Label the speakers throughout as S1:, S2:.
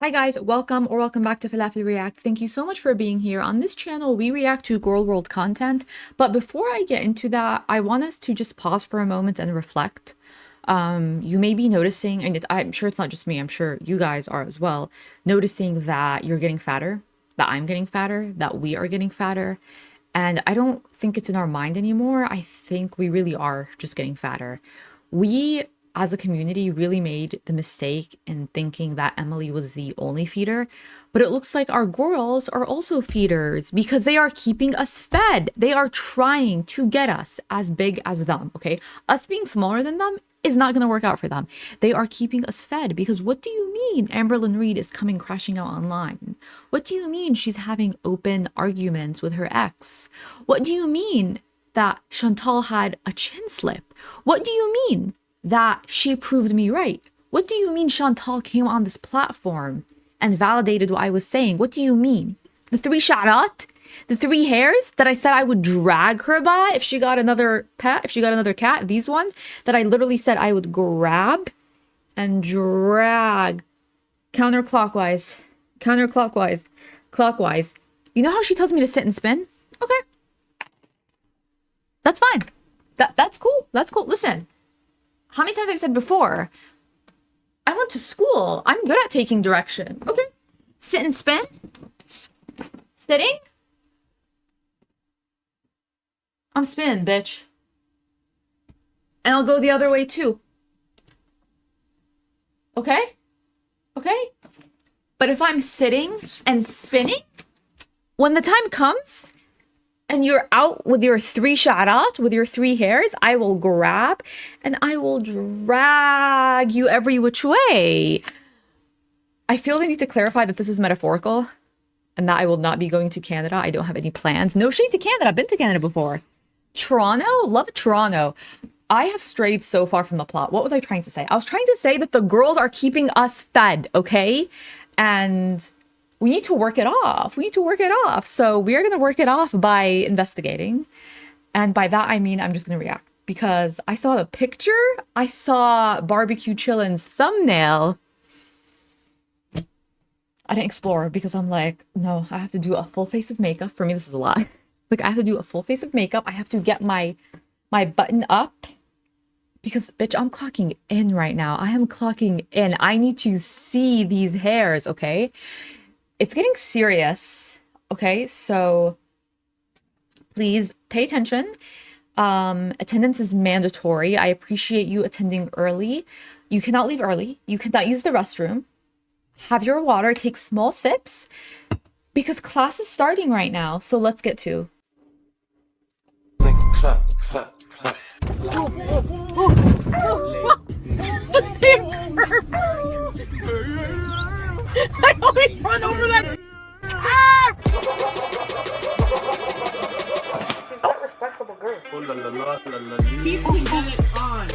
S1: Hi guys, welcome back to Falafel Reacts. Thank you so much for being here. On this channel, we react to girl world content. But before I get into that, I want us to just pause for a moment and reflect. You may be noticing, and I'm sure it's not just me, I'm sure you guys are as well, noticing that you're getting fatter, that I'm getting fatter, that we are getting fatter. And I don't think it's in our mind anymore. I think we really are just getting fatter. We, as a community, really made the mistake in thinking that Emily was the only feeder, but it looks like our girls are also feeders because they are keeping us fed. They are trying to get us as big as them, okay? Us being smaller than them is not going to work out for them. They are keeping us fed because what do you mean Amberlyn Reed is coming crashing out online? What do you mean she's having open arguments with her ex? What do you mean that Chantal had a chin slip? What do you mean that she proved me right? What do you mean Chantal came on this platform and validated what I was saying? What do you mean? The three shot? The three hairs that I said I would drag her by if she got another pet, if she got another cat, these ones that I literally said I would grab and drag counterclockwise, clockwise. You know how she tells me to sit and spin? Okay. That's fine. That's cool. That's cool. Listen, how many times I've said before, I went to school. I'm good at taking direction. Okay. Sit and spin. Sitting. I'm spinning, bitch. And I'll go the other way too. Okay? Okay? But if I'm sitting and spinning, when the time comes and you're out with your three sharat, with your three hairs, I will grab and I will drag you every which way. I feel the need to clarify that this is metaphorical and that I will not be going to Canada. I don't have any plans. No shade to Canada. I've been to Canada before. Toronto? Love Toronto. I have strayed so far from the plot. What was I trying to say? I was trying to say that the girls are keeping us fed, okay? And we need to work it off. We need to work it off. So we are going to work it off by investigating. And by that, I mean, I'm just going to react. Because I saw the picture. I saw Barbecue Chillin's thumbnail. I didn't explore because I'm like, no, I have to do a full face of makeup. For me, this is a lot. Like, I have to do a full face of makeup. I have to get my button up. Because, bitch, I'm clocking in right now. I am clocking in. I need to see these hairs, okay? It's getting serious, okay? So, please pay attention. Attendance is mandatory. I appreciate you attending early. You cannot leave early. You cannot use the restroom. Have your water. Take small sips. Because class is starting right now. So, let's get to.
S2: The same curve. I always run over that. Ah! She's not respectable girl. Keep the bullet on.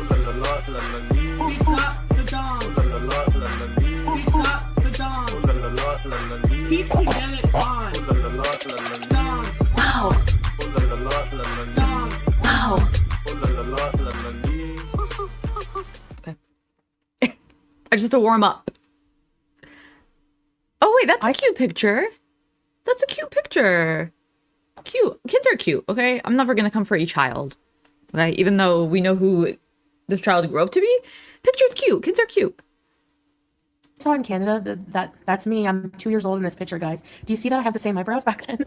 S2: He's got the dong. He's got the dong. Keep the bullet on. Dong.
S1: Wow.
S2: Dong.
S1: Wow. Okay. I just have to warm up. Oh, wait, that's a cute picture. That's a cute picture. Cute. Kids are cute, okay? I'm never gonna come for a child. Okay? Even though we know who this child grew up to be. Picture's cute. Kids are cute.
S3: Saw in Canada that's me. I'm 2 years old in this picture, guys. Do you see that I have the same eyebrows back then?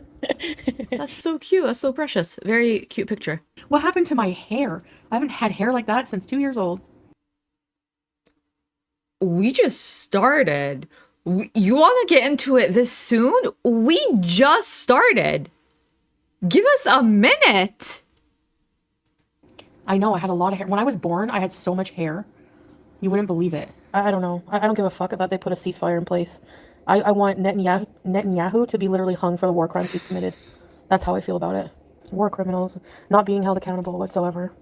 S1: That's so cute. That's so precious. Very cute picture.
S3: What happened to my hair? I haven't had hair like that since 2 years old.
S1: We just started. You want to get into it this soon? We just started. Give us a minute.
S3: I know I had a lot of hair. When I was born, I had so much hair. You wouldn't believe it. I don't know. I don't give a fuck about they put a ceasefire in place. I want Netanyahu to be literally hung for the war crimes he's committed. That's how I feel about it. War criminals not being held accountable whatsoever.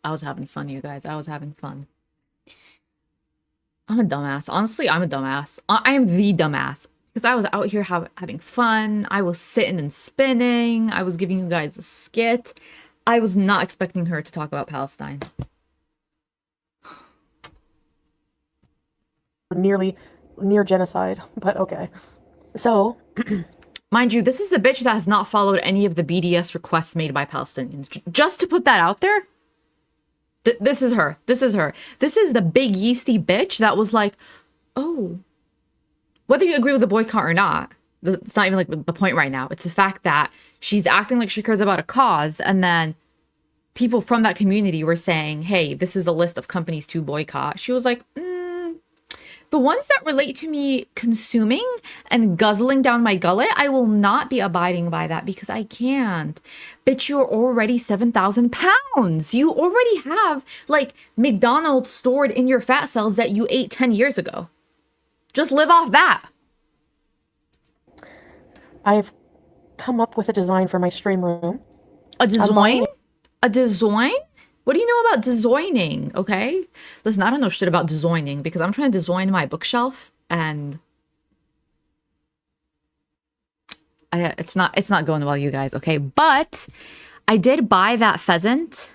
S1: I was having fun, you guys. I was having fun. I'm a dumbass. Honestly, I'm a dumbass. I am the dumbass. Because I was out here having fun. I was sitting and spinning. I was giving you guys a skit. I was not expecting her to talk about Palestine.
S3: near genocide, but okay. So,
S1: Mind you, this is a bitch that has not followed any of the BDS requests made by Palestinians. Just to put that out there, this is her. This is her. This is the big yeasty bitch that was like, oh, whether you agree with the boycott or not, it's not even like the point right now. It's the fact that she's acting like she cares about a cause, and then people from that community were saying, hey, this is a list of companies to boycott. She was like, the ones that relate to me consuming and guzzling down my gullet, I will not be abiding by that because I can't. Bitch, you're already 7,000 pounds. You already have like McDonald's stored in your fat cells that you ate 10 years ago. Just live off that.
S3: I've come up with a design for my stream room.
S1: A design? A design? What do you know about designing? Okay. Listen, I don't know shit about designing because I'm trying to design my bookshelf and it's not going well, you guys. Okay. But I did buy that pheasant.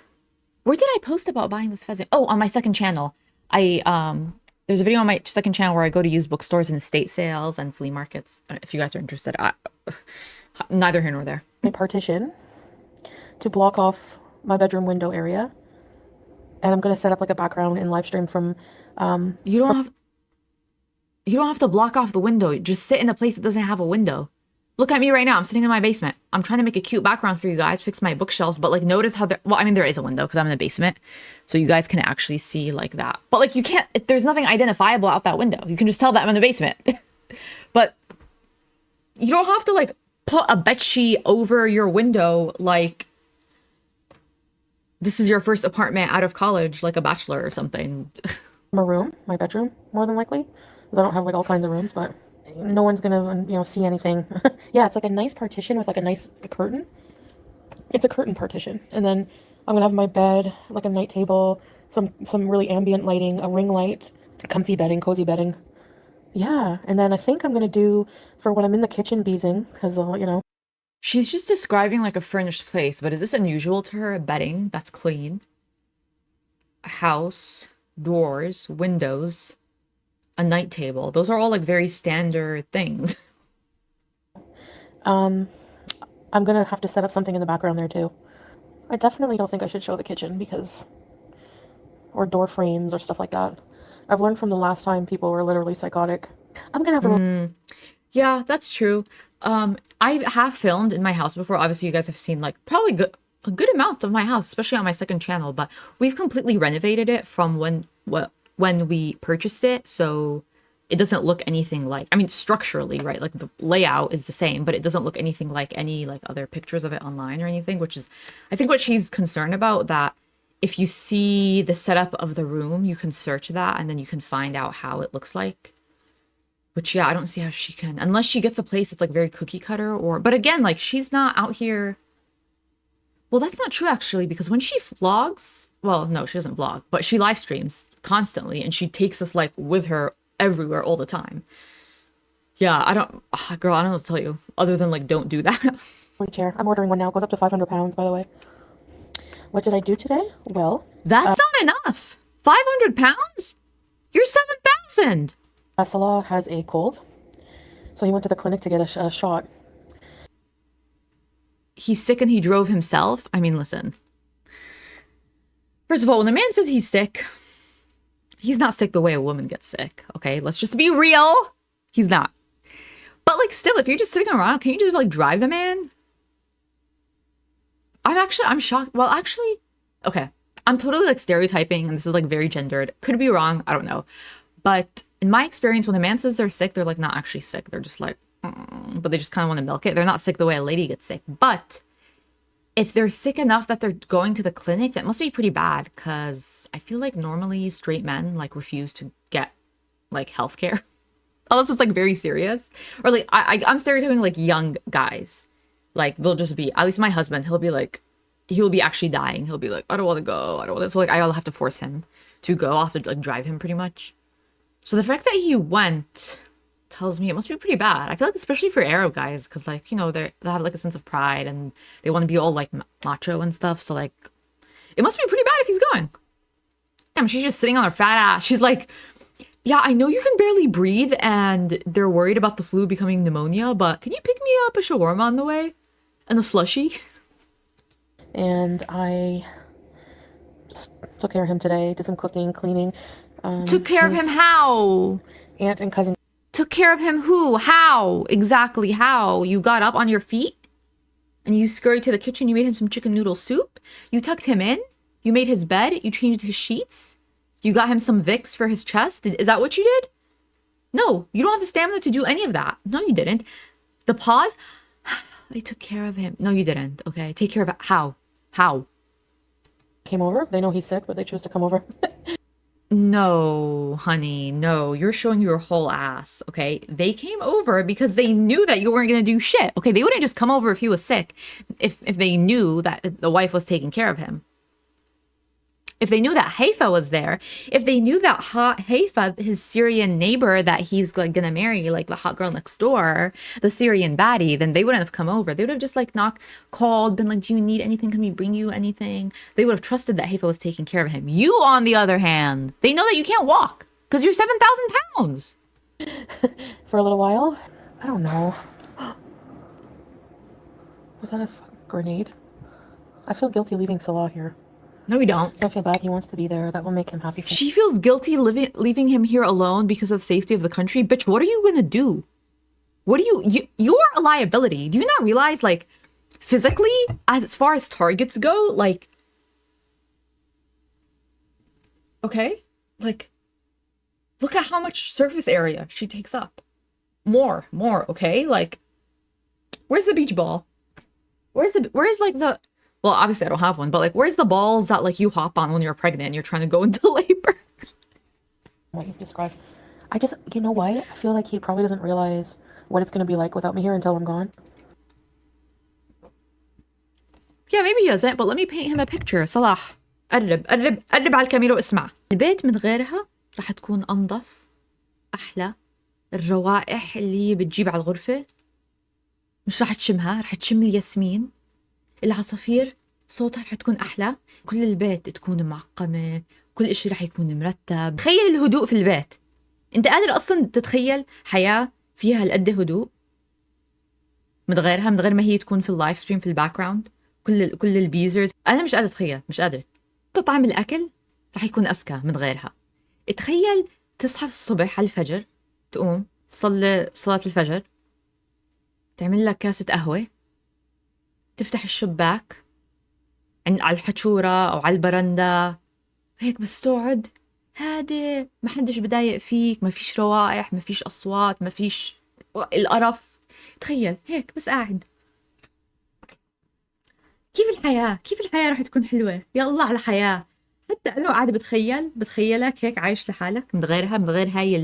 S1: Where did I post about buying this pheasant? Oh, on my second channel. There's a video on my second channel where I go to used bookstores and estate sales and flea markets. If you guys are interested, neither here nor there.
S3: A partition to block off my bedroom window area. And I'm going to set up like a background and live stream from,
S1: you don't have to block off the window. Just sit in a place that doesn't have a window. Look at me right now. I'm sitting in my basement. I'm trying to make a cute background for you guys, fix my bookshelves, but like notice how there is a window because I'm in the basement. So you guys can actually see like that. But like you can't, there's nothing identifiable out that window. You can just tell that I'm in the basement. But you don't have to like put a bedsheet over your window like this is your first apartment out of college, like a bachelor or something.
S3: My room, my bedroom, more than likely. Because I don't have like all kinds of rooms, but no one's gonna, see anything. Yeah, it's like a nice partition with like a nice curtain. It's a curtain partition. And then I'm gonna have my bed, like a night table, some really ambient lighting, a ring light, comfy bedding, cozy bedding. Yeah, and then I think I'm gonna do, for when I'm in the kitchen beezing, because,
S1: She's just describing like a furnished place, but is this unusual to her? Bedding that's clean, a house, doors, windows, a night table. Those are all like very standard things.
S3: I'm gonna have to set up something in the background there too. I definitely don't think I should show the kitchen or door frames or stuff like that. I've learned from the last time people were literally psychotic. I'm gonna have to.
S1: Yeah, that's true. I have filmed in my house before. Obviously, you guys have seen like probably a good amount of my house, especially on my second channel. But we've completely renovated it from when we purchased it, so it doesn't look anything like. I mean, structurally, right? Like the layout is the same, but it doesn't look anything like any like other pictures of it online or anything. Which is, I think, what she's concerned about. That if you see the setup of the room, you can search that and then you can find out how it looks like. Which, yeah, I don't see how she can, unless she gets a place that's like very cookie cutter but again, like she's not out here. Well, that's not true actually, because when she vlogs, well, no, she doesn't vlog, but she live streams constantly and she takes us like with her everywhere all the time. Yeah, girl, I don't know what to tell you other than like, don't do that.
S3: Chair. I'm ordering one now. It goes up to 500 pounds, by the way. What did I do today? Well,
S1: that's not enough. 500 pounds? You're 7,000.
S3: Salah has a cold, so he went to the clinic to get a shot.
S1: He's sick and he drove himself? I mean, listen. First of all, when a man says he's sick, he's not sick the way a woman gets sick, okay? Let's just be real. He's not. But like still, if you're just sitting around, can you just like drive the man? I'm shocked. Well, actually, okay. I'm totally like stereotyping and this is like very gendered. Could be wrong. I don't know. But in my experience, when a man says they're sick, they're like not actually sick. They're just like, but they just kind of want to milk it. They're not sick the way a lady gets sick. But if they're sick enough that they're going to the clinic, that must be pretty bad. Because I feel like normally straight men like refuse to get like healthcare. Unless it's like very serious. Or like, I'm stereotyping like young guys. Like they'll just be, at least my husband, he'll be actually dying. He'll be like, I don't want to go. I don't want to. So like, I'll have to force him to go. I'll have to like drive him pretty much. So the fact that he went tells me it must be pretty bad. I feel like especially for Arab guys, because like, they have like a sense of pride and they want to be all like macho and stuff. So like, it must be pretty bad if he's going. Damn, she's just sitting on her fat ass. She's like Yeah, I know you can barely breathe and they're worried about the flu becoming pneumonia, but can you pick me up a shawarma on the way? And a slushie?
S3: And I just took care of him today, did some cooking, cleaning.
S1: Took care of him
S3: His
S1: how?
S3: aunt and cousin
S1: Took care of him who? How? Exactly how? You got up on your feet and you scurried to the kitchen, you made him some chicken noodle soup, you tucked him in, you made his bed, you changed his sheets, you got him some Vicks for his chest. Is that what you did? No, you don't have the stamina to do any of that. No, you didn't. The pause? They took care of him. No, you didn't. Okay, take care of it. How? How?
S3: came over. They know he's sick, but they chose to come over.
S1: No, honey, no. You're showing your whole ass, okay? They came over because they knew that you weren't gonna do shit, okay? They wouldn't just come over if he was sick, if they knew that the wife was taking care of him. If they knew that Haifa was there, if they knew that hot Haifa, his Syrian neighbor that he's like gonna marry, like the hot girl next door, the Syrian baddie, then they wouldn't have come over. They would have just like called, been like, do you need anything? Can we bring you anything? They would have trusted that Haifa was taking care of him. You, on the other hand, they know that you can't walk because you're 7,000 pounds.
S3: For a little while. I don't know. Was that a grenade? I feel guilty leaving Salah here.
S1: No, we don't.
S3: I feel bad. He wants to be there. That will make him happy.
S1: She feels guilty leaving him here alone because of the safety of the country. Bitch, what are you gonna do? What do you're a liability. Do you not realize, like, physically, as far as targets go, like, okay, like, look at how much surface area she takes up. More, okay? Like, where's the beach ball? Where's like the, well, obviously I don't have one, but like, where's the balls that like you hop on when you're pregnant and you're trying to go into labor?
S3: What you've described. I just, you know what? I feel like he probably doesn't realize what it's going to be like without me here until I'm gone.
S1: Yeah, maybe he doesn't, but let me paint him a picture. صلاح قرب على الكاميرا واسمع. البيت من غيرها راح تكون أنظف، أحلى. الروائح اللي بتجيب على الغرفة مش راح تشمها، راح تشم الياسمين. العصافير صوتها راح تكون أحلى. كل البيت تكون معقمة، كل إشي راح يكون مرتب. تخيل الهدوء في البيت. أنت قادر أصلا تتخيل حياة فيها هالقد هدوء من غيرها، من غير ما هي تكون في اللايف ستريم في الباك جراوند، كل البيزرز. أنا مش قادرة أتخيل، مش قادرة. طعم الأكل راح يكون أذكى من غيرها. تخيل تصحى الصبح على الفجر، تقوم تصلي صلاة الفجر، تعمل لك كاسة قهوة، تفتح الشباك على الحشورة أو على البرندة، هيك بس تقعد هادئ، ما حدش بضايق فيك، ما فيش روائح، ما فيش أصوات، ما فيش القرف. تخيل هيك بس قاعد. كيف الحياة رح تكون حلوة؟ يا الله على حياة. حتى أنا قاعدة بتخيلك هيك عايش لحالك من غيرها، من غير هاي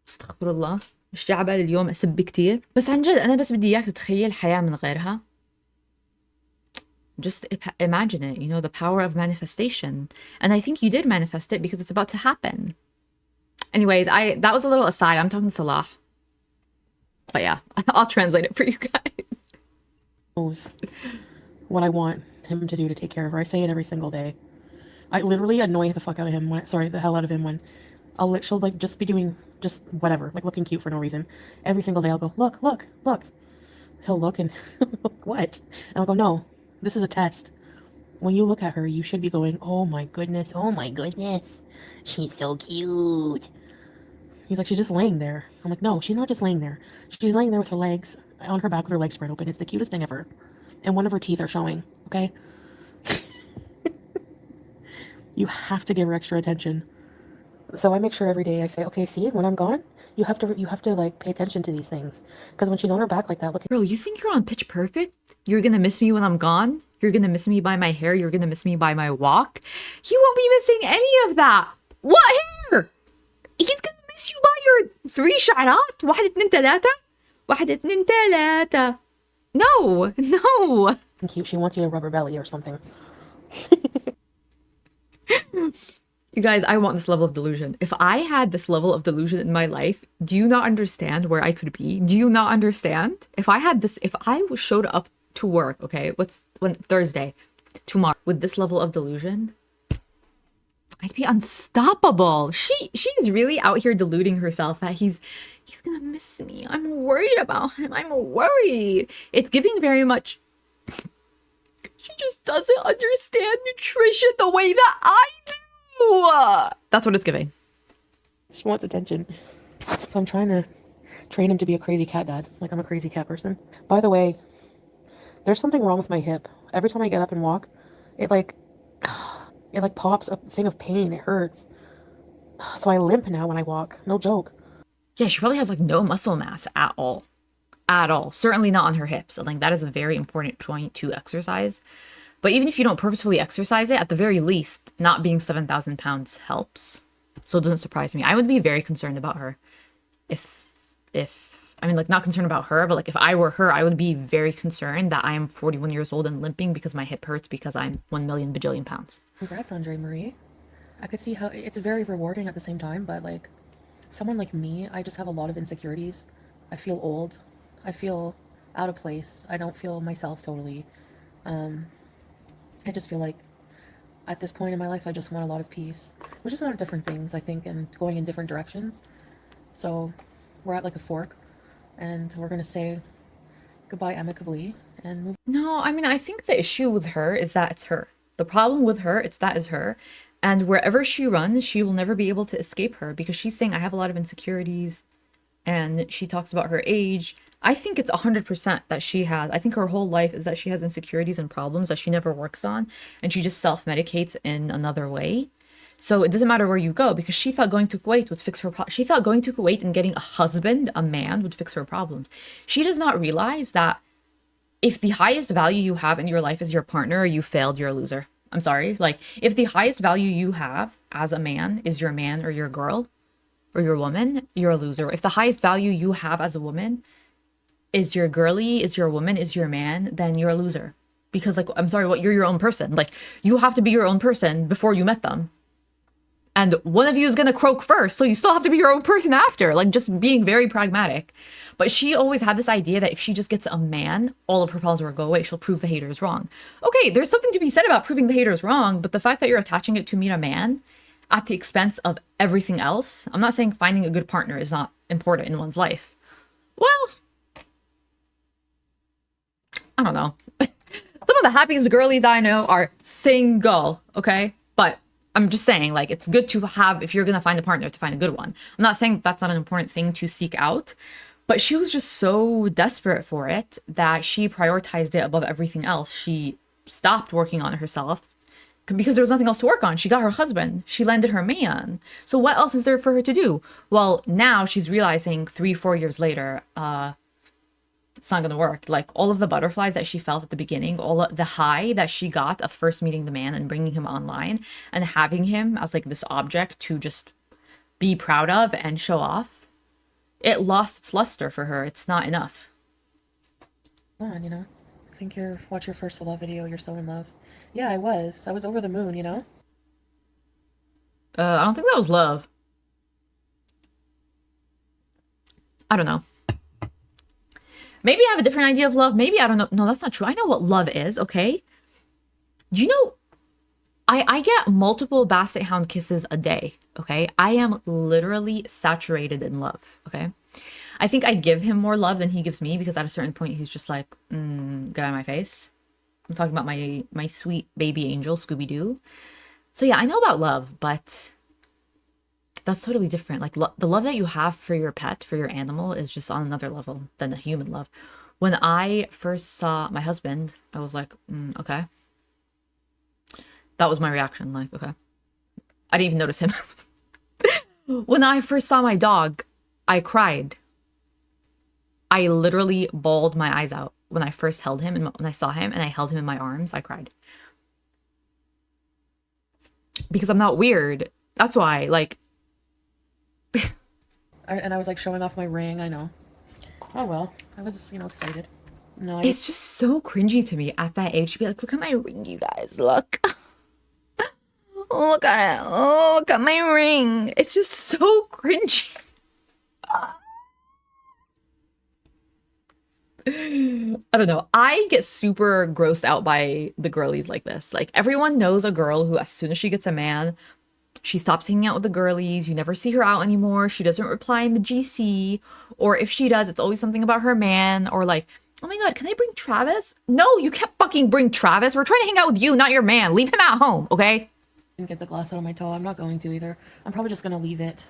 S1: استغفر الله، مش جاي على بالي اليوم أسب كتير، بس عن جد أنا بس بدي إياك تتخيل حياة من غيرها. Just imagine it, you know, the power of manifestation. And I think you did manifest it because it's about to happen. Anyways, that was a little aside. I'm talking Salah. But yeah, I'll translate it for you guys.
S3: Knows what I want him to do to take care of her. I say it every single day. I literally annoy the fuck out of him the hell out of him when she'll like just be doing just whatever, like looking cute for no reason. Every single day I'll go, look. He'll look and what? And I'll go, no, this is a test. When you look at her, you should be going, oh my goodness, she's so cute. He's like, she's just laying there. I'm like, no, she's not just laying there. She's laying there with her legs on her back with her legs spread open. It's the cutest thing ever. And one of her teeth are showing, okay? You have to give her extra attention. So I make sure every day I say, okay, see, when I'm gone, you have to like pay attention to these things. Because when she's on her back like that, look.
S1: Girl, you think you're on Pitch Perfect? You're gonna miss me when I'm gone? You're gonna miss me by my hair? You're gonna miss me by my walk? He won't be missing any of that. What hair? He's gonna miss you by your 3 شعرات. 1 2 3 1 2 3. No.
S3: Cute. She wants you to rub her belly or something.
S1: You guys, I want this level of delusion. If I had this level of delusion in my life, do you not understand where I could be? Do you not understand? If I showed up to work, okay, Thursday, tomorrow, with this level of delusion, I'd be unstoppable. She's really out here deluding herself that he's gonna miss me. I'm worried about him. I'm worried. It's giving very much. She just doesn't understand nutrition the way that I do. That's what it's giving.
S3: She wants attention. So I'm trying to train him to be a crazy cat dad. Like I'm a crazy cat person. By the way, there's something wrong with my hip. Every time I get up and walk, it like pops a thing of pain. It hurts. So I limp now when I walk. No joke.
S1: Yeah, she probably has like no muscle mass at all. At all. Certainly not on her hips. And like that is a very important joint to exercise. But even if you don't purposefully exercise it, at the very least, not being 7,000 pounds helps. So it doesn't surprise me. I would be very concerned about her. I mean, like, not concerned about her, but like if I were her, I would be very concerned that I'm 41 years old and limping because my hip hurts because I'm 1 million bajillion pounds.
S3: Congrats, Andre Marie. I could see how it's very rewarding at the same time, but like someone like me, I just have a lot of insecurities. I feel old. I feel out of place. I don't feel myself totally. I just feel like at this point in my life, I just want a lot of peace. We just want different things, I think, and going in different directions. So we're at like a fork, and we're gonna say goodbye amicably and move.
S1: No, I mean, I think the issue with her is that it's her. The problem with her, it's that is her. And wherever she runs, she will never be able to escape her because she's saying, I have a lot of insecurities. And she talks about her age. I think it's 100% that she has. I think her whole life is that she has insecurities and problems that she never works on. And she just self-medicates in another way. So it doesn't matter where you go because she thought going to Kuwait would fix her she thought going to Kuwait and getting a husband, a man, would fix her problems. She does not realize that if the highest value you have in your life is your partner, you failed, you're a loser. I'm sorry. Like, if the highest value you have as a man is your man or your girl or your woman, you're a loser. If the highest value you have as a woman is your girly, is your woman, is your man, then you're a loser. Because, like, I'm sorry, what, you're your own person. Like, you have to be your own person before you met them. And one of you is going to croak first, so you still have to be your own person after. Like, just being very pragmatic. But she always had this idea that if she just gets a man, all of her problems will go away. She'll prove the haters wrong. Okay, there's something to be said about proving the haters wrong, but the fact that you're attaching it to meet a man at the expense of everything else, I'm not saying finding a good partner is not important in one's life. Well, I don't know. Some of the happiest girlies I know are single, okay? But I'm just saying, like, it's good to have, if you're going to find a partner, to find a good one. I'm not saying that's not an important thing to seek out, but she was just so desperate for it that she prioritized it above everything else. She stopped working on herself because there was nothing else to work on. She got her husband. She landed her man. So what else is there for her to do? Well, now she's realizing 3-4 years later, it's not going to work. Like, all of the butterflies that she felt at the beginning, all of the high that she got of first meeting the man and bringing him online and having him as like this object to just be proud of and show off, it lost its luster for her. It's not enough.
S3: On, you know, I think watch your first love video, you're so in love. Yeah, I was over the moon, you know.
S1: I don't think that was love. I don't know. Maybe I have a different idea of love. Maybe I don't know. No, that's not true. I know what love is, okay? Do you know, I get multiple basset hound kisses a day, okay? I am literally saturated in love, okay? I think I give him more love than he gives me because at a certain point he's just like, get out of my face. I'm talking about my sweet baby angel, Scooby-Doo. So yeah, I know about love, but that's totally different. Like, the love that you have for your pet, for your animal, is just on another level than the human love. When I first saw my husband, I was like, okay. That was my reaction. Like, okay. I didn't even notice him. When I first saw my dog, I cried. I literally bawled my eyes out when I first held him. And when I saw him and I held him in my arms, I cried. Because I'm not weird. That's why, like...
S3: And I was like showing off my ring, I know. Oh well, I was, you know, excited. No,
S1: it's just so cringy to me at that age to be like, look at my ring, you guys, look. Look at it. Oh, look at my ring. It's just so cringy. I don't know. I get super grossed out by the girlies like this. Like, everyone knows a girl who, as soon as she gets a man, She stops hanging out with the girlies. You never see her out anymore. She doesn't reply in the GC. Or if she does, it's always something about her man. Or like, oh my God, can I bring Travis? No, you can't fucking bring Travis. We're trying to hang out with you, not your man. Leave him at home, okay?
S3: Didn't get the glass out of my toe. I'm not going to either. I'm probably just gonna leave it.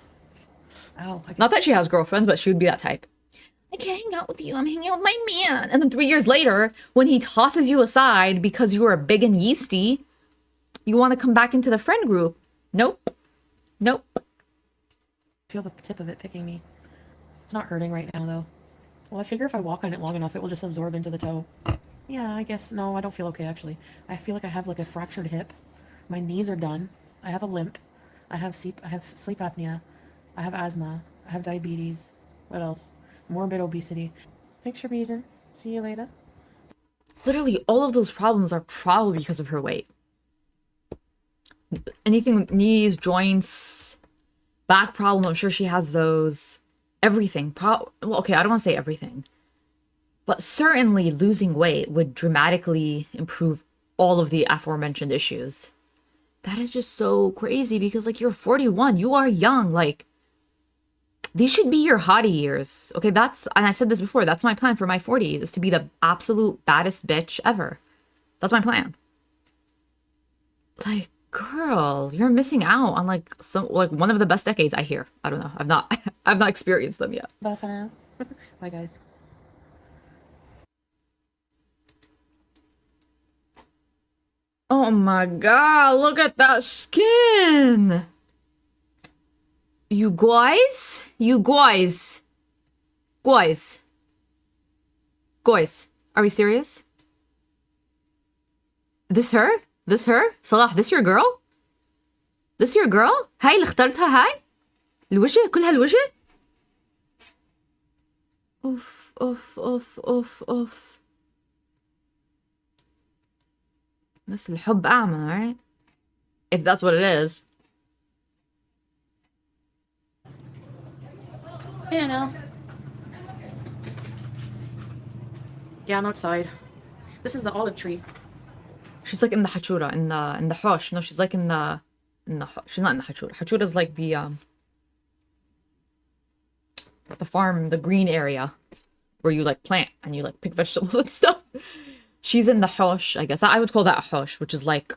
S3: Ow.
S1: Not that she has girlfriends, but she would be that type. I can't hang out with you. I'm hanging out with my man. And then 3 years later, when he tosses you aside because you are big and yeasty, you want to come back into the friend group. Nope. Nope.
S3: Feel the tip of it picking me. It's not hurting right now, though. Well, I figure if I walk on it long enough, it will just absorb into the toe. Yeah, I guess. No, I don't feel okay, actually. I feel like I have, like, a fractured hip. My knees are done. I have a limp. I have sleep apnea. I have asthma. I have diabetes. What else? Morbid obesity. Thanks for being. See you later.
S1: Literally, all of those problems are probably because of her weight. Anything, knees, joints, back problem, I'm sure she has those. Everything. Well, okay, I don't want to say everything. But certainly losing weight would dramatically improve all of the aforementioned issues. That is just so crazy because, like, you're 41. You are young. Like, these should be your hottie years. Okay, and I've said this before, that's my plan for my 40s, is to be the absolute baddest bitch ever. That's my plan. Like, girl, you're missing out on, like, one of the best decades, I hear. I don't know. I've not experienced them yet.
S3: Bye for now. Bye, guys.
S1: Oh my God, look at that skin. You guys? Guys, are we serious? This her? صلاح, this your girl? هاي اللي اخترتها هاي؟ الوجه كل هالوجه؟ اوف. بس الحب أعمى, right? If that's what it is.
S3: Yeah, no. Yeah, I'm outside. This is the olive tree.
S1: She's like in the hachura, in the hosh. No, she's like she's not in the hachura. Hachura is like the farm, the green area where you like plant and you like pick vegetables and stuff. She's in the hosh, I guess. I would call that a hosh, which is like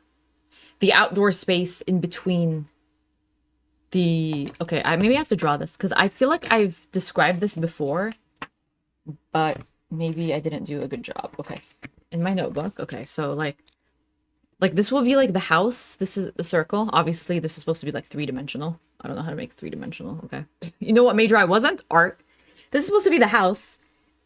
S1: the outdoor space in between the... Okay, maybe I have to draw this because I feel like I've described this before, but maybe I didn't do a good job. Okay, in my notebook. Okay, so like this will be like the house. This is the circle. Obviously, this is supposed to be like 3-dimensional. I don't know how to make 3-dimensional. Okay. You know what major I wasn't? Art. This is supposed to be the house.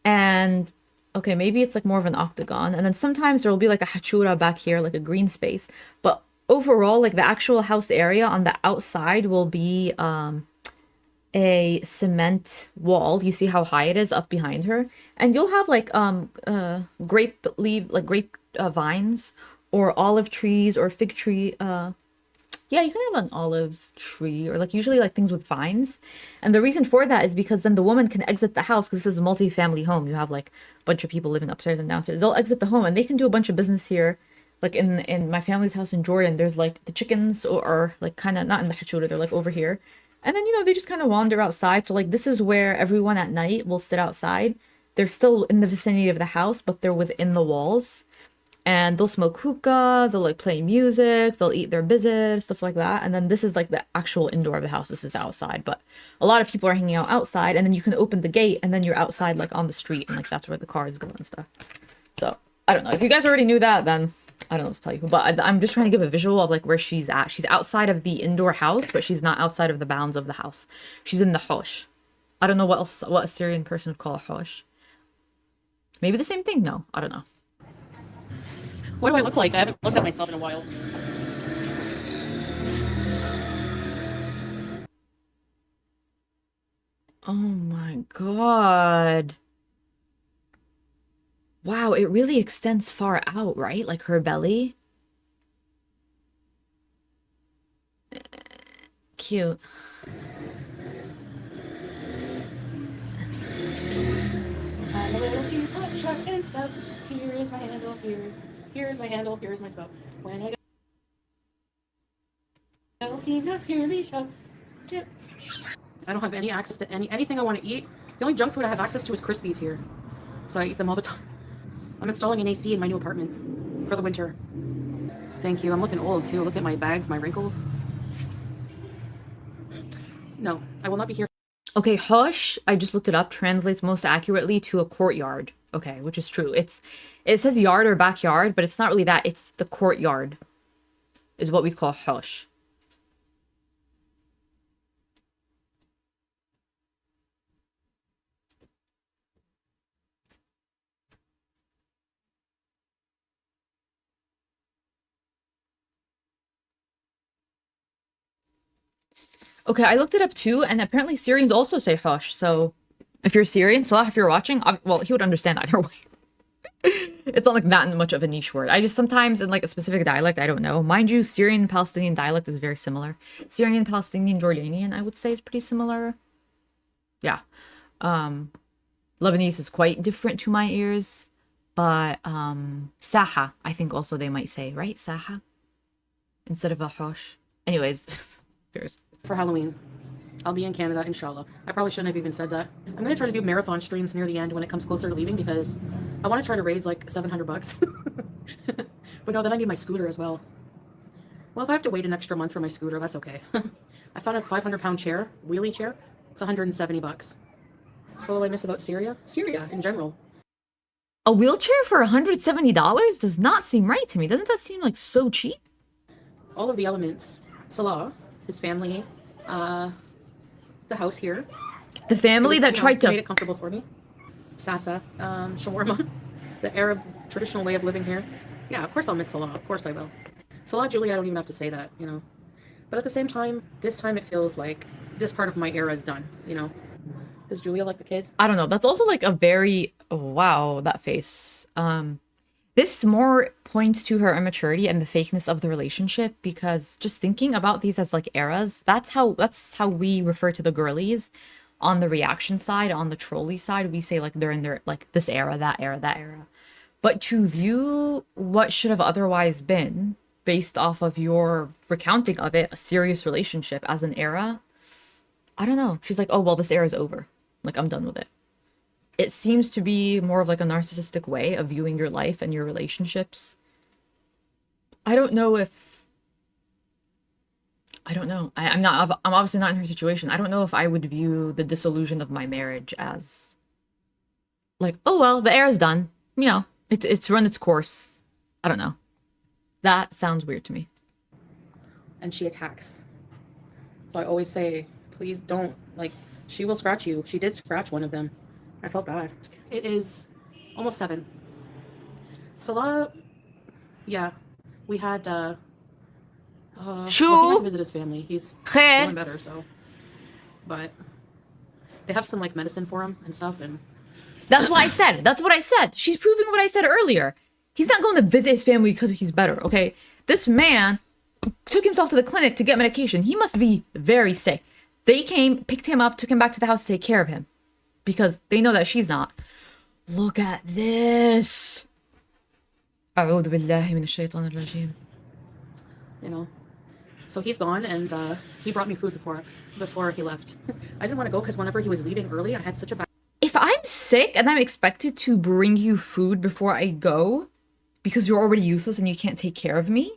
S1: And okay, maybe it's like more of an octagon. And then sometimes there will be like a hachura back here, like a green space. But overall, like the actual house area on the outside will be a cement wall. You see how high it is up behind her? And you'll have like grape vines or olive trees or fig tree. Yeah, you can have an olive tree or like usually like things with vines. And the reason for that is because then the woman can exit the house because this is a multi-family home. You have like a bunch of people living upstairs and downstairs. They'll exit the home and they can do a bunch of business here. Like in my family's house in Jordan, there's like the chickens or like kind of not in the hachura, they're like over here. And then, you know, they just kind of wander outside. So like this is where everyone at night will sit outside. They're still in the vicinity of the house, but they're within the walls. And they'll smoke hookah, they'll like play music, they'll eat their bizit, stuff like that. And then this is like the actual indoor of the house. This is outside, but a lot of people are hanging out outside, and then you can open the gate and then you're outside like on the street, and like that's where the cars go and stuff. So I don't know. If you guys already knew that, then I don't know what to tell you. But I'm just trying to give a visual of like where she's at. She's outside of the indoor house, but she's not outside of the bounds of the house. She's in the hosh. I don't know what a Syrian person would call a hosh. Maybe the same thing? No, I don't know.
S3: What do I look like? I haven't looked at myself in a while.
S1: Oh my God. Wow, it really extends far out, right? Like her belly. Cute.
S3: I'm a little too hot, sharp, and stuff. Here's my handle, here's my handle, here's my stuff. When I They'll seem to hear me shout. I don't have any access to anything I want to eat. The only junk food I have access to is Crispies here. So I eat them all the time. I'm installing an AC in my new apartment for the winter. Thank you. I'm looking old too. Look at my bags, my wrinkles. No, I will not be here.
S1: Okay, hush, I just looked it up, translates most accurately to a courtyard. Okay, which is true. It says yard or backyard, but it's not really that. It's the courtyard is what we call hush. Okay, I looked it up too, and apparently Syrians also say hush. So if you're Syrian, Salah, if you're watching, well, he would understand either way. It's not like that much of a niche word. I just sometimes in like a specific dialect, I don't know. Mind you, Syrian and Palestinian dialect is very similar. Syrian, Palestinian, Jordanian, I would say is pretty similar. Yeah. Lebanese is quite different to my ears. But Saha, I think also they might say, right? Saha? Instead of a hush. Anyways,
S3: for Halloween. I'll be in Canada, inshallah. I probably shouldn't have even said that. I'm gonna try to do marathon streams near the end when it comes closer to leaving because I want to try to raise like 700 bucks. But no, then I need my scooter as well. Well, if I have to wait an extra month for my scooter, that's okay. I found a 500-pound chair, wheelie chair. It's 170 bucks. What will I miss about Syria? Syria in general.
S1: A wheelchair for $170 does not seem right to me. Doesn't that seem like so cheap?
S3: All of the elements. Salah, his family, the house here.
S1: The family that tried to
S3: made it comfortable for me. Sasa, shawarma, the Arab traditional way of living here. Yeah, of course I'll miss Salah. Of course I will. Salah, Julie, I don't even have to say that, you know. But at the same time, this time it feels like this part of my era is done, you know. Does Julia like the kids?
S1: I don't know. That's also like a very, oh, wow, that face. This more points to her immaturity and the fakeness of the relationship because just thinking about these as like eras, that's how we refer to the girlies on the reaction side. On the trolley side, we say like they're in their like this era, that era, that era. But to view what should have otherwise been based off of your recounting of it, a serious relationship as an era, I don't know. She's like, oh, well, this era is over. Like, I'm done with it. It seems to be more of like a narcissistic way of viewing your life and your relationships. I don't know. I'm obviously not in her situation. I don't know if I would view the dissolution of my marriage as like, oh, well, the era's done. You know, it's run its course. I don't know. That sounds weird to me.
S3: And she attacks. So I always say, please don't, like, she will scratch you. She did scratch one of them. I felt bad. It is almost 7. Salah, yeah, we had, well, he went to visit his family. He's feeling better, so, but they have some, like, medicine for him and stuff, and
S1: that's what I said. She's proving what I said earlier. He's not going to visit his family because he's better, okay? This man took himself to the clinic to get medication. He must be very sick. They came, picked him up, took him back to the house to take care of him. Because they know that she's not. Look at this. أعوذ بالله من الشيطان الرجيم.
S3: You know, so he's gone, and he brought me food before he left. I didn't want to go because whenever he was leaving early, I had such a bad.
S1: If I'm sick and I'm expected to bring you food before I go because you're already useless and you can't take care of me,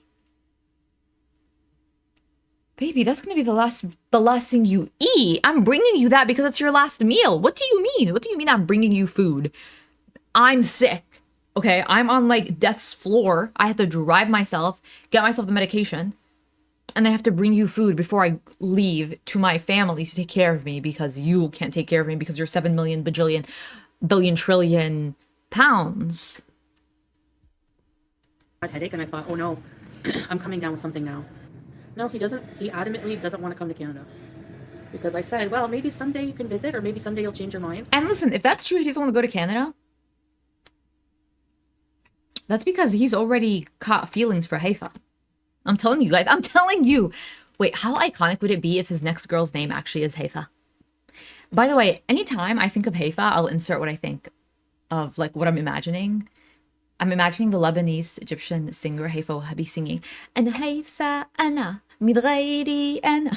S1: baby, that's gonna be the last thing you eat. I'm bringing you that because it's your last meal. What do you mean? What do you mean I'm bringing you food? I'm sick, okay? I'm on like death's floor. I have to drive myself, get myself the medication, and I have to bring you food before I leave to my family to take care of me because you can't take care of me because you're 7 million bajillion billion trillion pounds.
S3: Headache, and I thought, oh no, I'm coming down with something now. No, he doesn't. He adamantly doesn't want to come to Canada. Because I said, well, maybe someday you can visit, or maybe someday you'll change your mind.
S1: And listen, if that's true, he doesn't want to go to Canada, that's because he's already caught feelings for Haifa. I'm telling you guys. I'm telling you. Wait, how iconic would it be if his next girl's name actually is Haifa? By the way, anytime I think of Haifa, I'll insert what I think of, like, what I'm imagining. I'm imagining the Lebanese Egyptian singer Haifa Wahabi singing, and Haifa ana من غيري أنا.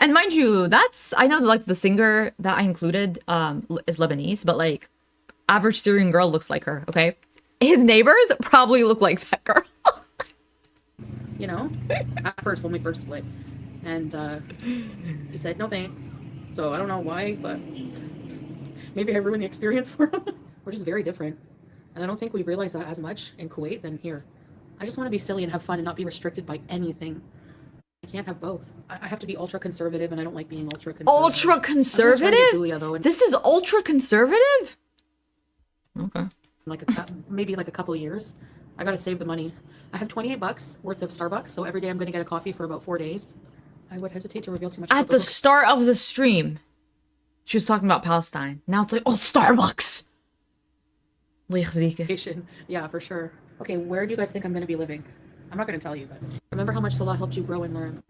S1: And mind you, that's, I know like the singer that I included is Lebanese, but like average Syrian girl looks like her, okay? His neighbors probably look like that girl.
S3: You know, at first when we first split, and he said no thanks. So I don't know why, but maybe I ruined the experience for him. We're just very different, and I don't think we realize that as much in Kuwait than here. I just want to be silly and have fun and not be restricted by anything. I can't have both. I have to be ultra conservative, and I don't like being ultra conservative.
S1: Ultra conservative?
S3: Julia, though,
S1: This is ultra conservative? Okay.
S3: Like maybe like a couple of years. I gotta save the money. I have $28 worth of Starbucks, so every day I'm gonna get a coffee for about 4 days. I would hesitate to reveal too much.
S1: At the start of the stream, she was talking about Palestine. Now it's like, oh, Starbucks.
S3: Yeah, for sure. Okay, where do you guys think I'm gonna be living? I'm not gonna tell you, but remember how much Salah helped you grow and learn.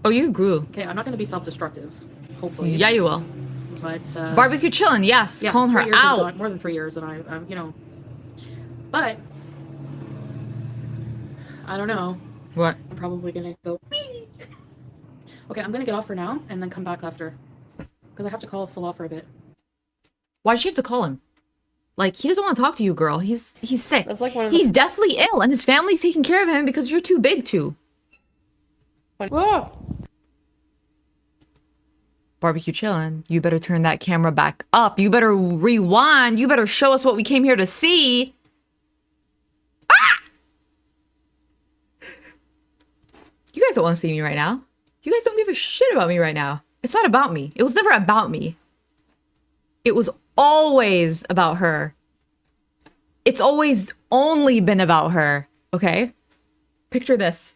S1: Oh, you grew.
S3: Okay, I'm not gonna be self-destructive. Hopefully.
S1: Yeah, you will.
S3: But
S1: barbecue chilling, yes.
S3: yeah,
S1: Calling her
S3: 3 years is
S1: out.
S3: gone, more than 3 years, and I'm you know. But I don't know.
S1: What?
S3: I'm probably gonna go. Wee! Okay, I'm gonna get off for now and then come back after, because I have to call Salah for a bit.
S1: Why did she have to call him? Like, he doesn't want to talk to you, girl. He's sick.
S3: That's like one of
S1: He's deathly ill, and his family's taking care of him because you're too big to.
S3: Whoa!
S1: Barbecue chillin'. You better turn that camera back up. You better rewind. You better show us what we came here to see. Ah! You guys don't want to see me right now. You guys don't give a shit about me right now. It's not about me. It was never about me. It was always about her. It's always only been about her. Okay? Picture this.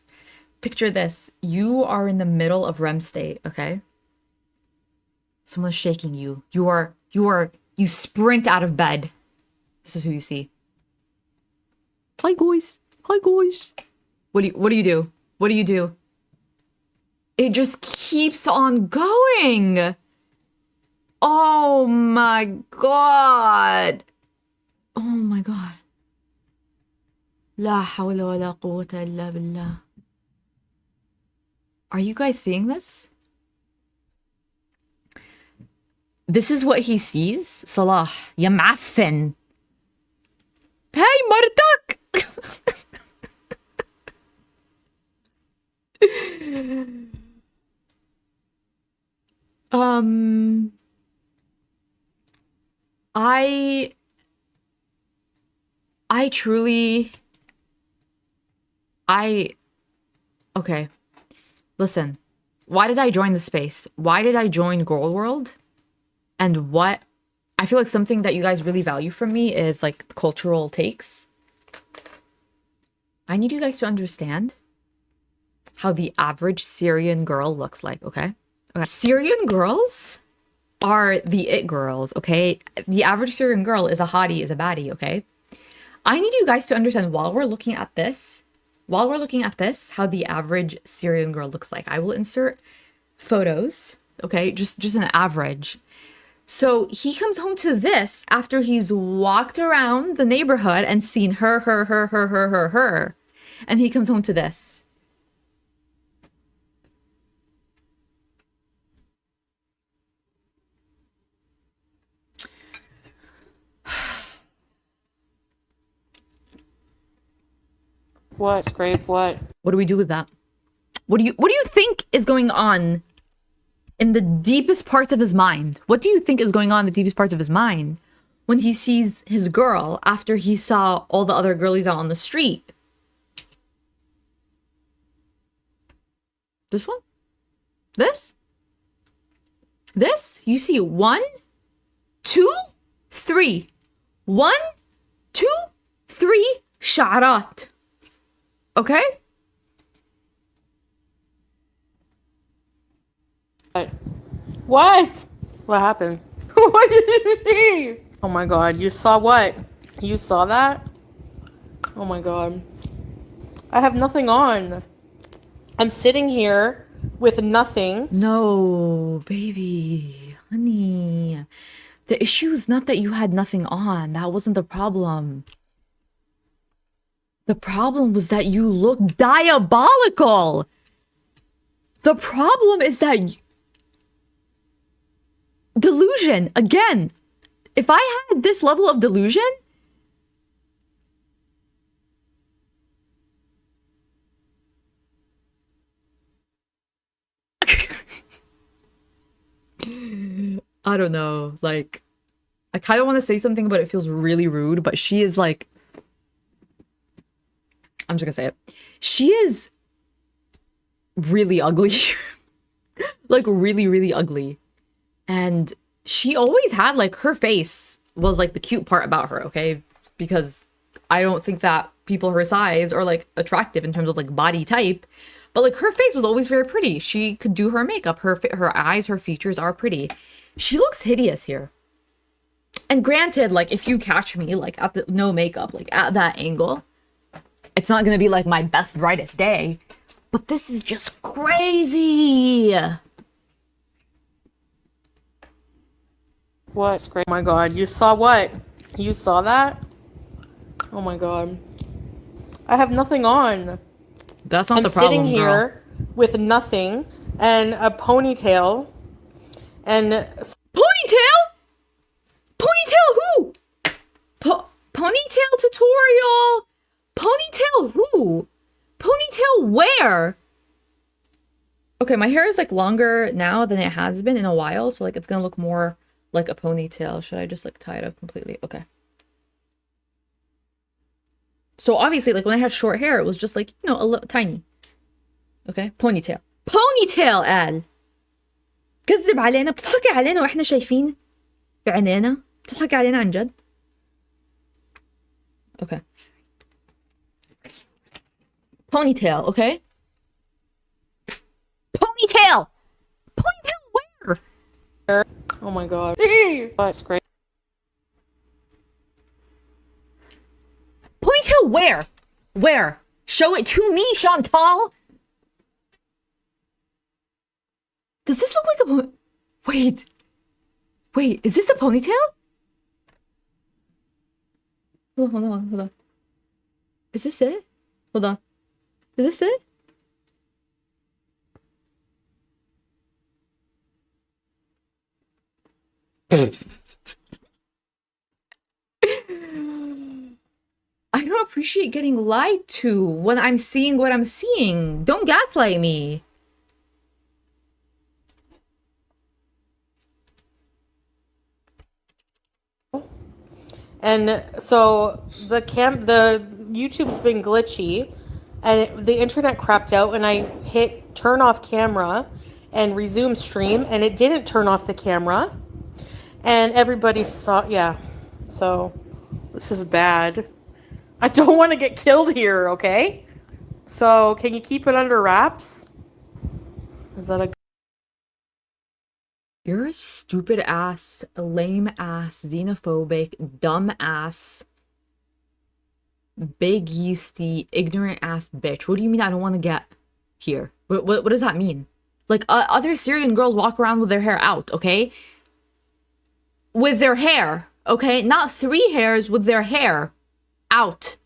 S1: Picture this. You are in the middle of REM state, okay? Someone's shaking you. You sprint out of bed. This is who you see. Hi guys. Hi guys. What do you do? What do you do? It just keeps on going. Oh my god. Oh my god. La hawla wa la quwwata illa billah. Are you guys seeing this? This is what he sees. Salah, ya معفن. Hey, مرتك. I truly, okay. Listen, why did I join the space? Why did I join gorlworld? And what, I feel like something that you guys really value from me is like cultural takes. I need you guys to understand how the average Syrian girl looks like, okay? Okay. Syrian girls are the it girls, okay? The average Syrian girl is a hottie, is a baddie, okay? I need you guys to understand while we're looking at this, how the average Syrian girl looks like. I will insert photos, okay? Just an average. So he comes home to this after he's walked around the neighborhood and seen her. And he comes home to this.
S3: What? Scrape what?
S1: What do we do with that? What do you think is going on in the deepest parts of his mind? What do you think is going on in the deepest parts of his mind when he sees his girl after he saw all the other girlies out on the street? This one? This? This? You see 1, 2, 3. 1, 2, 3 شعرات. Okay?
S3: What? What happened? What did you see? Oh my god, you saw what? You saw that? Oh my god. I have nothing on. I'm sitting here with nothing.
S1: No, baby. Honey. The issue is not that you had nothing on. That wasn't the problem. The problem was that you looked diabolical. The problem is that delusion. Again, if I had this level of delusion, I don't know, like, I kind of want to say something, but it feels really rude, but she is like, I'm just gonna say it. She is really ugly. Like, really, really ugly. And she always had, like, her face was, like, the cute part about her, okay? Because I don't think that people her size are, like, attractive in terms of, like, body type. But, like, her face was always very pretty. She could do her makeup. Her eyes, her features are pretty. She looks hideous here. And granted, like, if you catch me, like, at the no makeup, like, at that angle, it's not gonna be, like, my best, brightest day. But this is just crazy.
S3: What's great? Oh my god, you saw what? You saw that? Oh my god. I have nothing on.
S1: That's not
S3: I'm
S1: the problem,
S3: sitting here with nothing and a ponytail and
S1: Ponytail? Ponytail who? Ponytail tutorial? Ponytail who? Ponytail where? Okay, my hair is like longer now than it has been in a while, so like it's gonna look more like a ponytail. Should I just like tie it up completely? Okay. So obviously, like when I had short hair, it was just like, you know, a little tiny. Okay, ponytail. Ponytail قال. كذب علينا، بتضحكي علينا واحنا شايفين في عينينا، بتضحكي علينا عن جد. Okay. Ponytail, okay? Ponytail! Ponytail where?
S3: oh my god. That's great.
S1: Ponytail where? Where? Show it to me, Chantal! Does this look like a Wait. Wait, is this a ponytail? Hold on. Is this it? Hold on. Is this it? I don't appreciate getting lied to when I'm seeing what I'm seeing. Don't gaslight me.
S3: And so the YouTube's been glitchy and the internet crapped out and I hit turn off camera and resume stream and it didn't turn off the camera and everybody saw. Yeah, so this is bad. I don't want to get killed here, okay? So can you keep it under wraps? Is that a
S1: You're a stupid ass, lame ass, xenophobic, dumb ass, big yeasty, ignorant ass bitch. What do you mean I don't want to get here? What does that mean? Like, other Syrian girls walk around with their hair out, okay? With their hair, okay? Not 3 hairs, with their hair out.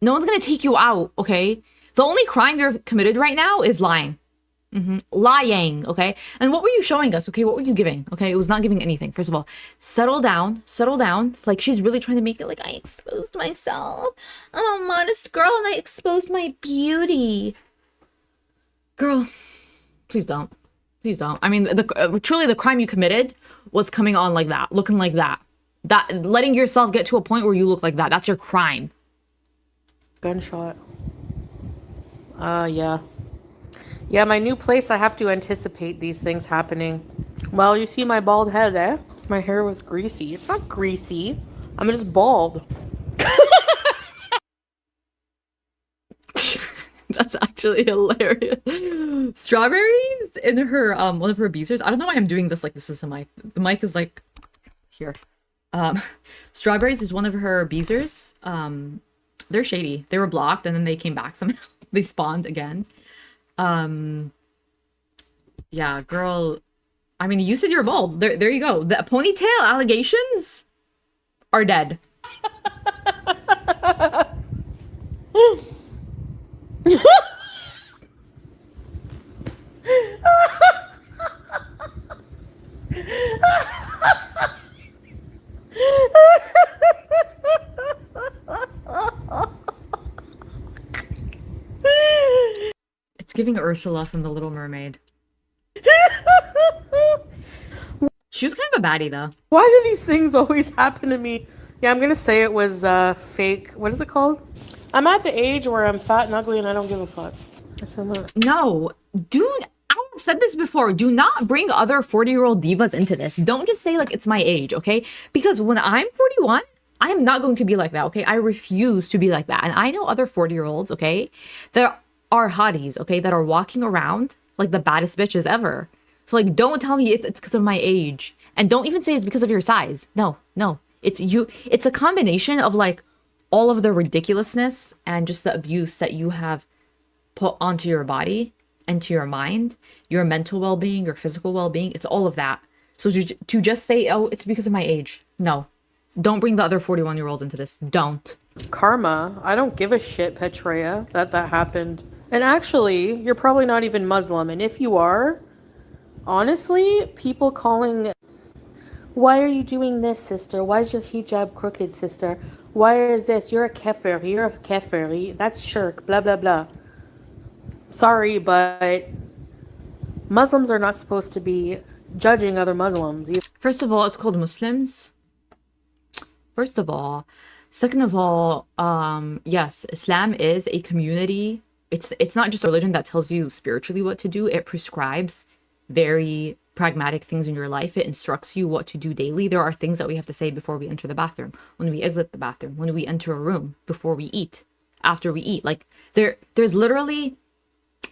S1: No one's gonna take you out, okay? The only crime you're committed right now is lying. Lying, okay? And what were you showing us, okay? What were you giving, okay? It was not giving anything. First of all, settle down. Like, she's really trying to make it like I exposed myself. I'm a modest girl and I exposed my beauty. Girl, please don't. Please don't. I mean, truly the crime you committed was coming on like that, looking like that. Letting yourself get to a point where you look like that. That's your crime.
S3: gunshot? Yeah. Yeah, my new place, I have to anticipate these things happening. Well, you see my bald head, eh? My hair was greasy. It's not greasy. I'm just bald.
S1: That's actually hilarious. Strawberries in her one of her beezers. I don't know why I'm doing this like this is a mic. The mic is like here. Strawberries is one of her beezers. They're shady. They were blocked and then they came back somehow. They spawned again. Yeah, girl, I mean, you said you're bald. There you go. The ponytail allegations are dead. It's giving Ursula from The Little Mermaid. She was kind of a baddie, though.
S3: Why do these things always happen to me? Yeah, I'm gonna say it was fake. What is it called? I'm at the age where I'm fat and ugly and I don't give a fuck.
S1: No, dude, I have said this before. Do not bring other 40-year-old divas into this. Don't just say, like, it's my age, okay? Because when I'm 41, I am not going to be like that, okay? I refuse to be like that. And I know other 40-year-olds, okay? There are hotties, okay, that are walking around like the baddest bitches ever. So, like, don't tell me it's because of my age. And don't even say it's because of your size. No, no. It's you. It's a combination of, like, all of the ridiculousness and just the abuse that you have put onto your body and to your mind, your mental well-being, your physical well-being. It's all of that. So to just say, oh, it's because of my age. No. Don't bring the other 41-year-olds into this. Don't.
S3: Karma. I don't give a shit, Petrea, that happened. And actually, you're probably not even Muslim. And if you are, honestly, people calling, why are you doing this, sister? Why is your hijab crooked, sister? Why is this? You're a kafir. You're a kafir. That's shirk. Blah, blah, blah. Sorry, but Muslims are not supposed to be judging other Muslims.
S1: First of all, it's called Muslims. First of all. Second of all, yes, Islam is a community. It's not just a religion that tells you spiritually what to do. It prescribes very pragmatic things in your life. It instructs you what to do daily. There are things that we have to say before we enter the bathroom, when we exit the bathroom, when we enter a room, before we eat, after we eat. Like there's literally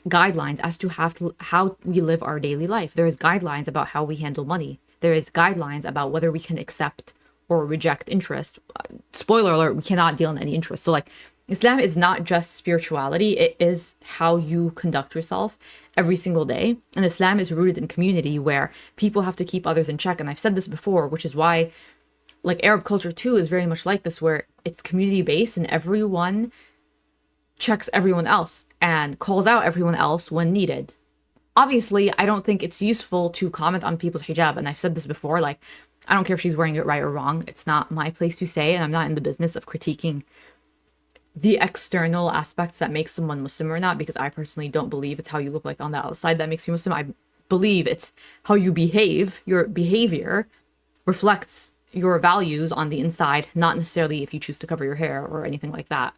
S1: guidelines as to how we live our daily life. There is guidelines about how we handle money. There is guidelines about whether we can accept or reject interest. Spoiler alert, we cannot deal in any interest. So, like, Islam is not just spirituality. It is how you conduct yourself every single day. And Islam is rooted in community where people have to keep others in check. And I've said this before, which is why, like, Arab culture too is very much like this, where it's community based and everyone checks everyone else and calls out everyone else when needed. Obviously, I don't think it's useful to comment on people's hijab. And I've said this before, like, I don't care if she's wearing it right or wrong. It's not my place to say, and I'm not in the business of critiquing the external aspects that make someone Muslim or not, because I personally don't believe it's how you look like on the outside that makes you Muslim. I believe it's how you behave. Your behavior reflects your values on the inside, not necessarily if you choose to cover your hair or anything like that.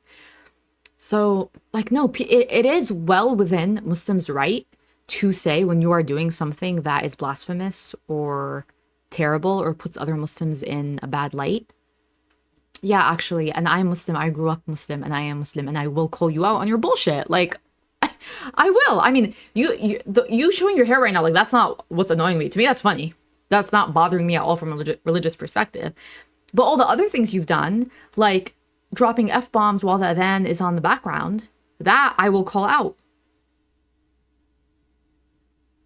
S1: So, like, no, it is well within Muslims' right to say when you are doing something that is blasphemous or terrible or puts other Muslims in a bad light. Yeah, actually, and I'm Muslim. I grew up Muslim, and I am Muslim, and I will call you out on your bullshit. Like, I will. I mean, you showing your hair right now, like, that's not what's annoying me. To me, that's funny. That's not bothering me at all from a religious perspective. But all the other things you've done, like dropping F-bombs while the adhan is on the background, that I will call out.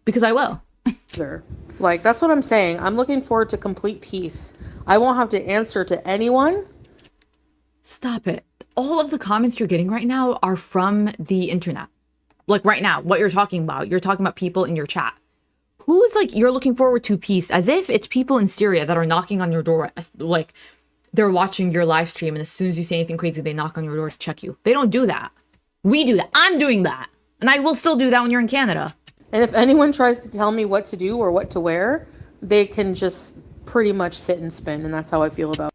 S1: Because I will.
S3: Like, that's what I'm saying. I'm looking forward to complete peace. I won't have to answer to anyone.
S1: Stop it. All of the comments you're getting right now are from the internet. Like, right now, what you're talking about people in your chat. Who's like, you're looking forward to peace, as if it's people in Syria that are knocking on your door, like they're watching your live stream, and as soon as you say anything crazy, they knock on your door to check you. They don't do that. We do that. I'm doing that. And I will still do that when you're in Canada. And
S3: if anyone tries to tell me what to do or what to wear, they can just pretty much sit and spin, and that's how I feel about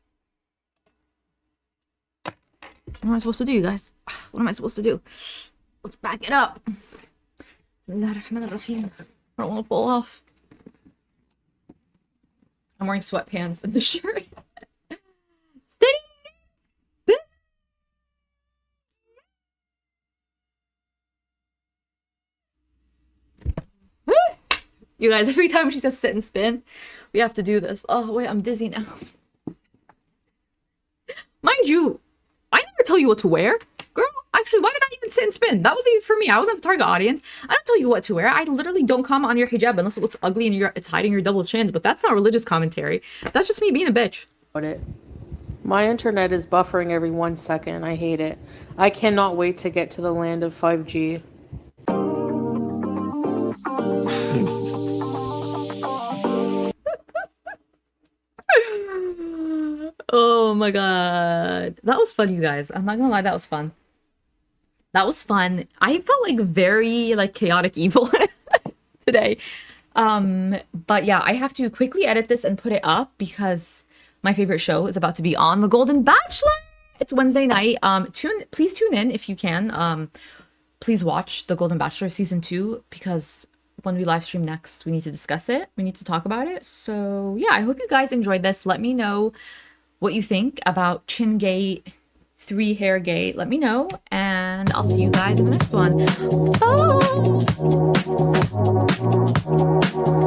S3: it.
S1: What am I supposed to do, you guys? What am I supposed to do? Let's back it up. I don't want to fall off. I'm wearing sweatpants and the shirt. You guys, every time she says sit and spin, we have to do this. Oh, wait, I'm dizzy now. Mind you, I never tell you what to wear. Girl, I Actually, why did I even sit and spin? That was even for me. I wasn't the target audience. I don't tell you what to wear. I literally don't comment on your hijab unless it looks ugly and it's hiding your double chins. But that's not religious commentary. That's just me being a bitch.
S3: My internet is buffering every 1 second. I hate it. I cannot wait to get to the land of 5G.
S1: Oh my god. That was fun, you guys. I'm not gonna lie, that was fun. That was fun. I felt like very like chaotic evil today. But yeah, I have to quickly edit this and put it up because my favorite show is about to be on, The Golden Bachelor. It's Wednesday night. Please tune in if you can. Please watch The Golden Bachelor season 2 because when we live stream next, we need to discuss it. We need to talk about it. So yeah, I hope you guys enjoyed this. Let me know what you think about Chin Gate, 3 Hair Gate. Let me know, and I'll see you guys in the next one. Bye!